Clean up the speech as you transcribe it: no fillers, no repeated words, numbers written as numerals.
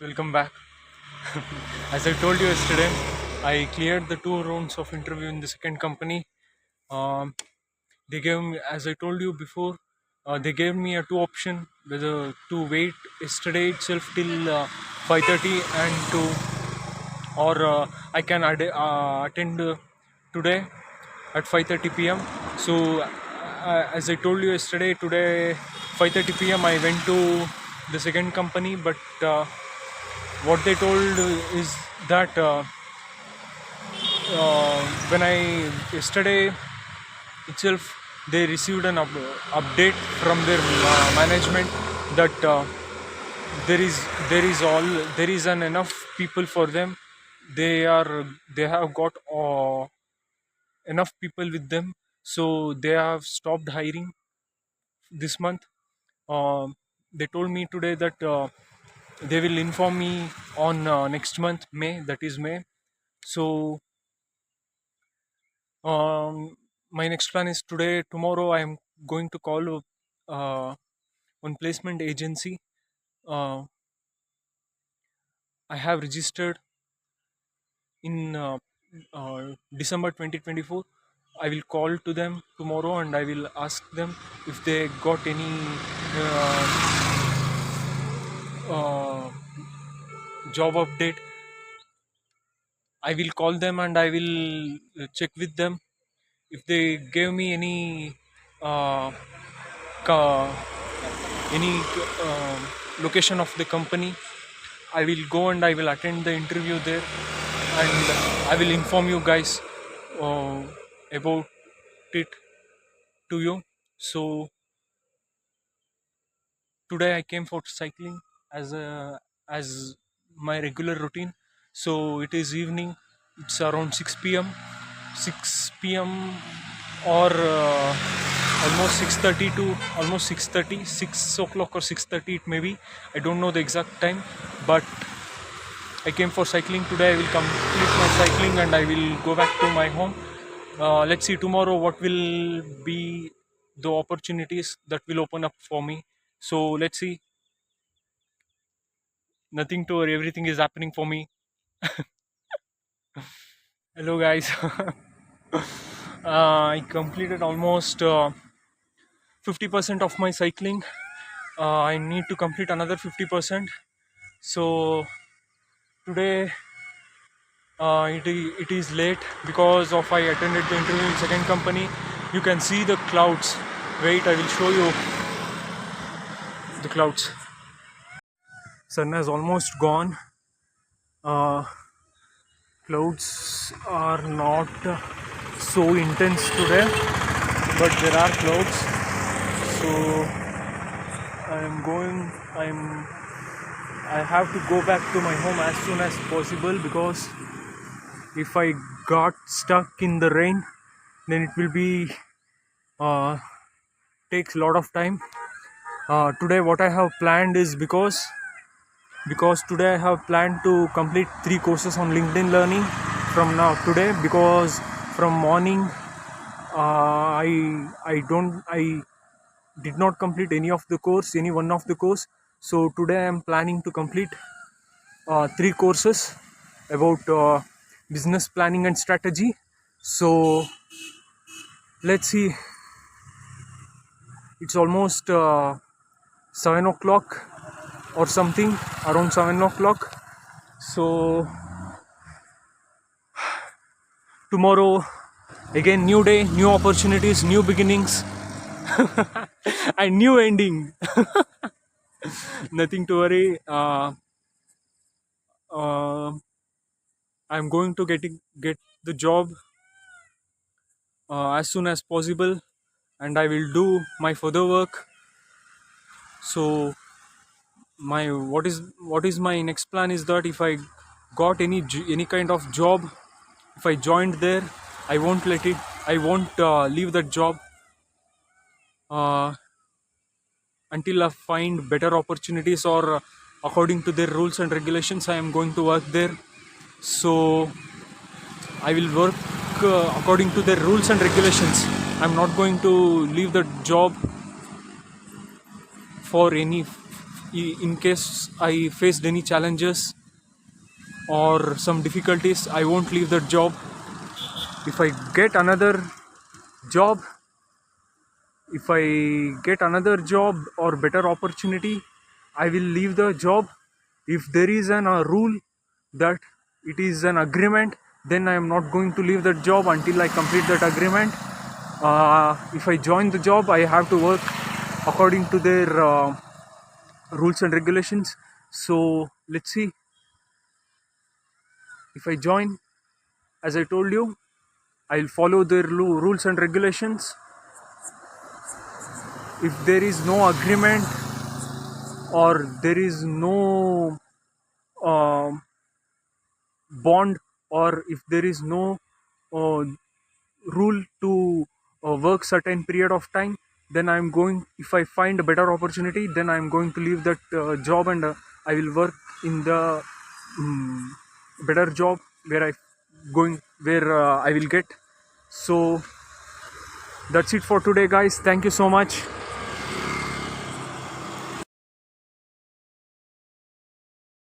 welcome back. As I told you yesterday, I cleared the two rounds of interview in the second company. Um, they gave me, as I told you before, they gave me a two option whether to wait yesterday itself till 5:30 and or I can attend today at 5:30 p.m. So, as I told you yesterday, today 5:30 p.m. I went to the second company, but what they told is that when I yesterday itself they received an update from their management that there is there is an enough people for them. They have got enough people with them, so they have stopped hiring this month. Um they told me today that they will inform me on next month, May, that is May. So my next plan is today, tomorrow I am going to call one placement agency. uh, I have registered in December 2024. I will call to them tomorrow and I will ask them if they got any uh, uh, job update. I will call them and I will check with them if they gave me uh, ca- any location of the company. I will go and I will attend the interview there, and I will inform you guys uh, about it to you. So today I came for cycling as my regular routine. So it is evening. It's around 6 p.m. 6 p.m. or almost 6:30 to almost 6:30, 6 o'clock or 6:30 it may be. I don't know the exact time, but I came for cycling today. I will complete my cycling and I will go back to my home. Let's see tomorrow what will be the opportunities that will open up for me. So let's see. Nothing to worry. Everything is happening for me. Hello, guys. I completed almost 50% of my cycling. I need to complete another 50%. So today it is late because of I attended the interview in second company. You can see the clouds. Wait, I will show you the clouds. Sun has almost gone. uh, Clouds are not so intense today, but there are clouds. So I am going. I have to go back to my home as soon as possible, because if I got stuck in the rain, then it will be uh, takes a lot of time. Today, what I have planned is because today I have planned to complete 3 courses on LinkedIn Learning from now today, because from morning I did not complete any one of the course. So today I am planning to complete 3 courses about business planning and strategy. So let's see. It's almost 7 o'clock or something, around 7 o'clock. So tomorrow again, new day, new opportunities, new beginnings, and new ending. Nothing to worry. I'm going to get the job as soon as possible, and I will do my further work. So my what is my next plan is that if I got any kind of job, if I joined there, I won't leave that job uh, until I find better opportunities, or according to their rules and regulations I am going to work there. So I will work according to their rules and regulations. I'm not going to leave the job for any in case I faced any challenges or some difficulties, I won't leave that job. If I get another job, if I get another job or better opportunity, I will leave the job. If there is a rule that it is an agreement, then I am not going to leave that job until I complete that agreement. If I join the job, I have to work according to their rules and regulations. So let's see. If I join, as I told you, I'll follow their rules and regulations. If there is no agreement or there is no bond, or if there is no uh, rule to work certain period of time, then I'm going, if I find a better opportunity, then I'm going to leave that job, and I will work in the better job where I will get. So that's it for today, guys. Thank you so much.